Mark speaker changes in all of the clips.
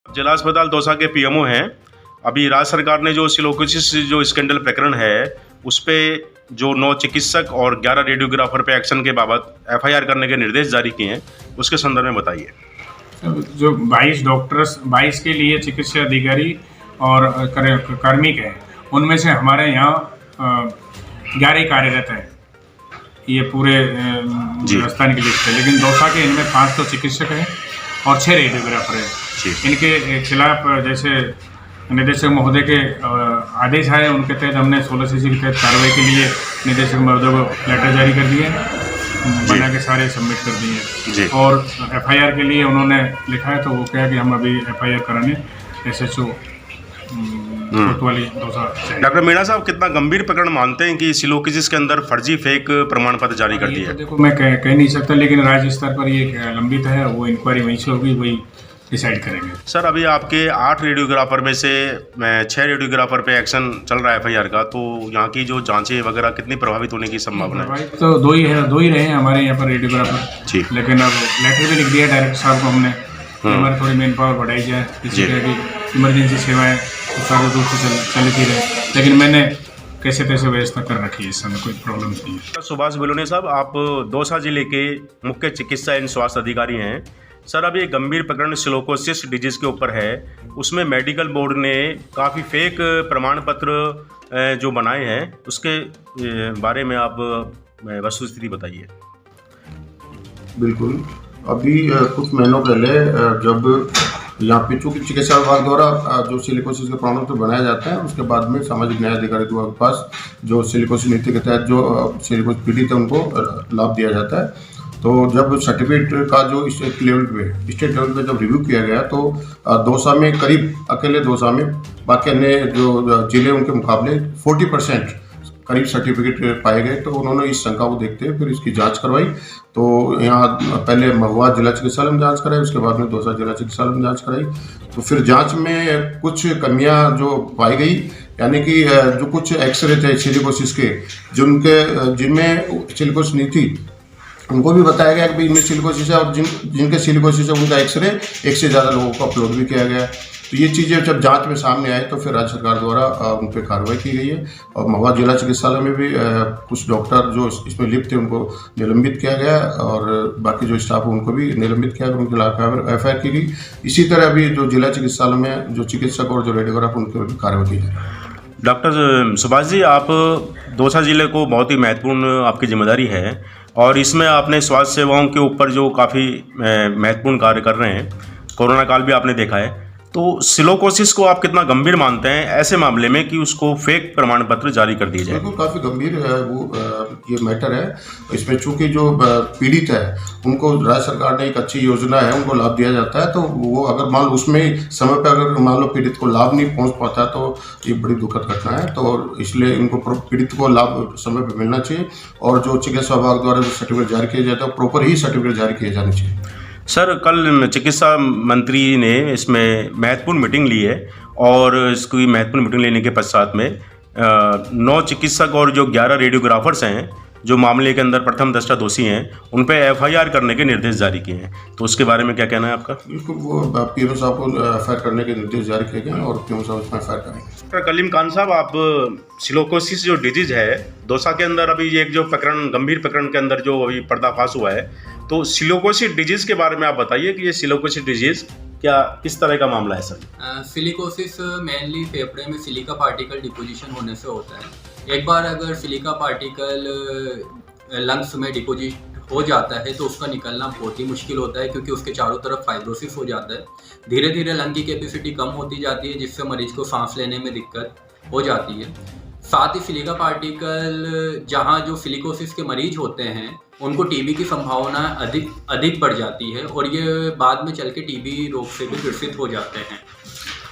Speaker 1: जिला अस्पताल दौसा के पीएमओ हैं। अभी राज्य सरकार ने जो सिलोकोसिस जो स्कैंडल प्रकरण है उस पे जो 9 चिकित्सक और 11 रेडियोग्राफर पे एक्शन के बाबत एफआईआर करने के निर्देश जारी किए हैं, उसके संदर्भ में बताइए।
Speaker 2: जो 22 डॉक्टर्स 22 के लिए चिकित्सा अधिकारी और कार्मिक हैं, उनमें से हमारे यहाँ 11 कार्यरत हैं। ये पूरे राजस्थान की लिस्ट है, लेकिन दौसा के इनमें 5 तो चिकित्सक हैं और 6 रेडियोग्राफर हैं। इनके खिलाफ जैसे निदेशक महोदय के आदेश आए, उनके तहत हमने 16 के तहत कार्रवाई के लिए निदेशक महोदय को लेटर जारी कर दिए, बना के सारे सबमिट कर दिए। और एफआईआर के लिए उन्होंने लिखा है, तो वो क्या है कि हम अभी एफआईआर कराने SHO कोतवाली दौसा।
Speaker 1: डॉक्टर मीणा साहब, कितना गंभीर प्रकरण मानते हैं कि सिलोकोसिस के अंदर फर्जी फेक प्रमाण पत्र जारी कर दिया है?
Speaker 2: देखो, मैं कह नहीं सकता, लेकिन राज्य स्तर पर ये लंबित है, वो इंक्वायरी वहीं से होगी, वही डिसाइड करेंगे।
Speaker 1: सर, अभी आपके 8 रेडियोग्राफर में से 6 रेडियोग्राफर पे एक्शन चल रहा है एफआईआर का, तो यहाँ की जो जांचें वगैरह कितनी प्रभावित होने की संभावना है?
Speaker 2: तो दो ही रहे हैं हमारे यहाँ पर रेडियोग्राफर, लेकिन अब लेटर भी लिख दिया डायरेक्टर साहब को हमने, हमारी थोड़ी मैन पावर बढ़ाई जाए, इसलिए कि इमरजेंसी सेवाएं सुचारू रूप से चलती रहे, लेकिन मैंने कैसे तैसे व्यवस्था कर रखी है, इस समय कोई प्रॉब्लम नहीं है।
Speaker 1: सुभाष बेलोने साहब, आप दौसा जिले के मुख्य चिकित्सा एवं स्वास्थ्य अधिकारी हैं। सर, अब ये गंभीर प्रकरण सिलोकोसिस डिजीज के ऊपर है, उसमें मेडिकल बोर्ड ने काफ़ी फेक प्रमाण पत्र जो बनाए हैं, उसके बारे में आप वस्तुस्थिति बताइए।
Speaker 3: बिल्कुल, अभी कुछ महीनों पहले जब यहाँ पे चूँकि चिकित्सा विभाग द्वारा जो सिलिकोसिस के प्रमाण पत्र बनाया जाता है, उसके बाद में सामाजिक न्याय अधिकारी विभाग के पास जो सिलिकोसिस नीति के तहत जो सिलिकोसिस पीड़ित है उनको लाभ दिया जाता है। तो जब सर्टिफिकेट का जो स्टेट लेवल पे जब रिव्यू किया गया, तो दौसा में करीब अकेले दौसा में बाकी अन्य जो जिले उनके मुकाबले 40% करीब सर्टिफिकेट पाए गए। तो उन्होंने इस शंका को देखते हुए फिर इसकी जांच करवाई। तो यहाँ पहले महुआ जिला चिकित्सालय में जांच कराई, उसके बाद में दौसा जिला चिकित्सालय में जांच कराई। तो फिर जांच में कुछ कमियां जो पाई गई, यानी कि जो कुछ एक्सरे थे सिलिकोसिस के, जिनमें सिलिकोसिस नहीं थी, उनको भी बताया गया कि भाई इनमें सिलिकोसिस है, और जिनके सिलिकोसिस है उनका एक्सरे एक से ज़्यादा लोगों को अपलोड भी किया गया। तो ये चीज़ें जब जांच में सामने आए, तो फिर राज्य सरकार द्वारा उन पर कार्रवाई की गई है। और महुआ जिला चिकित्सालय में भी कुछ डॉक्टर जो इसमें लिप्त थे उनको निलंबित किया गया, और बाकी जो स्टाफ है उनको भी निलंबित किया गया, उनके खिलाफ एफआईआर की गई। इसी तरह अभी जो जिला चिकित्सालय में जो चिकित्सक और जो रेडियोग्राफर उनके भी कार्रवाई की जाए।
Speaker 1: डॉक्टर सुभाष जी, आप दौसा जिले को बहुत ही महत्वपूर्ण आपकी जिम्मेदारी है, और इसमें आपने स्वास्थ्य सेवाओं के ऊपर जो काफ़ी महत्वपूर्ण कार्य कर रहे हैं, कोरोना काल भी आपने देखा है, तो सिलोकोसिस को आप कितना गंभीर मानते हैं ऐसे मामले में कि उसको फेक प्रमाण पत्र जारी कर दिए जाए?
Speaker 3: बिल्कुल, काफ़ी गंभीर है वो ये मैटर है। इसमें चूंकि जो पीड़ित है उनको राज्य सरकार ने एक अच्छी योजना है, उनको लाभ दिया जाता है, तो वो अगर मान लो उसमें समय पर अगर मान लो पीड़ित को लाभ नहीं पहुंच पाता, तो ये बड़ी दुखद घटना है। तो इसलिए इनको पीड़ित को लाभ समय पर मिलना चाहिए, और जो चिकित्सा विभाग द्वारा जो सर्टिफिकेट जारी किया जाता है प्रॉपर ही सर्टिफिकेट जारी किए जाने चाहिए।
Speaker 1: सर, कल चिकित्सा मंत्री ने इसमें महत्वपूर्ण मीटिंग ली है, और इसकी महत्वपूर्ण मीटिंग लेने के पश्चात में 9 चिकित्सक और जो 11 रेडियोग्राफर्स हैं जो मामले के अंदर प्रथम दृष्टया दोषी हैं, उन पे एफआईआर करने के निर्देश जारी किए हैं। तो उसके बारे में क्या कहना है आपका?
Speaker 3: बिल्कुल, वो पीएमओ साहब को एफआईआर करने के निर्देश जारी किए गए, और पीएमओ साहब उसमें एफआईआर करेंगे।
Speaker 1: डॉक्टर कलीम खान साहब, आप सिलोकोसिस जो डिजीज है दौसा के अंदर, अभी एक जो प्रकरण गंभीर प्रकरण के अंदर जो अभी पर्दाफाश हुआ है, तो सिलोकोसिस डिजीज के बारे में आप बताइए कि ये सिलोकोसिस डिजीज क्या किस तरह का मामला है सर?
Speaker 4: सिलिकोसिस मेनली फेफड़े में सिलिका पार्टिकल डिपोजिशन होने से होता है। एक बार अगर सिलिका पार्टिकल लंग्स में डिपोजिट हो जाता है, तो उसका निकलना बहुत ही मुश्किल होता है, क्योंकि उसके चारों तरफ फाइब्रोसिस हो जाता है। धीरे धीरे लंग की कैपेसिटी कम होती जाती है, जिससे मरीज को सांस लेने में दिक्कत हो जाती है। साथ ही सिलिका पार्टिकल जहाँ जो सिलिकोसिस के मरीज होते हैं उनको टीबी की संभावना अधिक बढ़ जाती है, और ये बाद में चल के टीबी रोग से भी ग्रसित हो जाते हैं,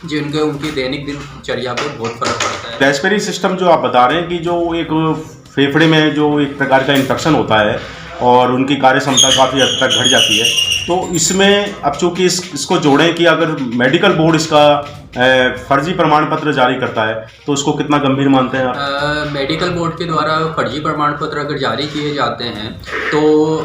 Speaker 4: जिनके उनकी दैनिक दिनचर्या पर बहुत फर्क पड़ता है।
Speaker 1: रेस्पिरेटरी सिस्टम जो आप बता रहे हैं कि जो एक फेफड़े में जो एक प्रकार का इन्फेक्शन होता है और उनकी कार्य क्षमता काफ़ी हद तक घट जाती है, तो इसमें अब चूँकि इसको जोड़ें कि अगर मेडिकल बोर्ड इसका फर्जी प्रमाण पत्र जारी करता है, तो उसको कितना गंभीर मानते हैं आप?
Speaker 4: मेडिकल बोर्ड के द्वारा फर्जी प्रमाण पत्र अगर जारी किए जाते हैं, तो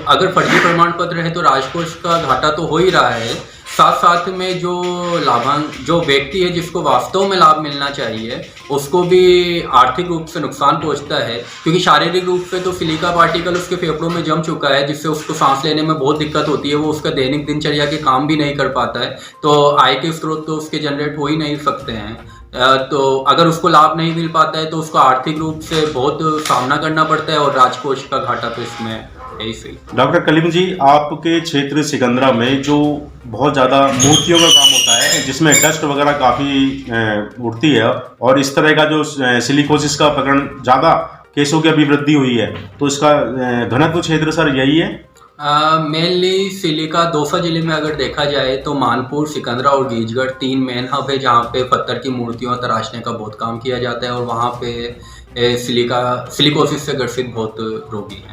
Speaker 4: अगर फर्जी प्रमाण पत्र है तो राजकोष का घाटा तो हो ही रहा है, साथ साथ में जो व्यक्ति है जिसको वास्तव में लाभ मिलना चाहिए उसको भी आर्थिक रूप से नुकसान पहुंचता है, क्योंकि शारीरिक रूप से तो सिलिका पार्टिकल उसके फेफड़ों में जम चुका है जिससे उसको सांस लेने में बहुत दिक्कत होती है, वो उसका दैनिक दिनचर्या के काम भी नहीं कर पाता है, तो आय के स्रोत तो उसके जनरेट हो ही नहीं सकते हैं। तो अगर उसको लाभ नहीं मिल पाता है तो उसको आर्थिक रूप से बहुत सामना करना पड़ता है और राजकोष का घाटा तो इसमें यही सही।
Speaker 1: डॉक्टर कलीम जी, आपके क्षेत्र सिकंदरा में जो बहुत ज़्यादा मूर्तियों का काम होता है जिसमें डस्ट वगैरह काफ़ी उड़ती है और इस तरह का जो सिलिकोसिस का प्रकरण ज़्यादा केसों की अभी वृद्धि हुई है, तो इसका घनत्व क्षेत्र सर यही है?
Speaker 4: मेनली सिलिका दौसा जिले में अगर देखा जाए तो मानपुर, सिकंदरा और गीजगढ़ 3 मेन हब है जहाँ पे पत्थर की मूर्तियों तराशने का बहुत काम किया जाता है और वहाँ पे सिलिकोसिस से ग्रसित बहुत रोगी हैं।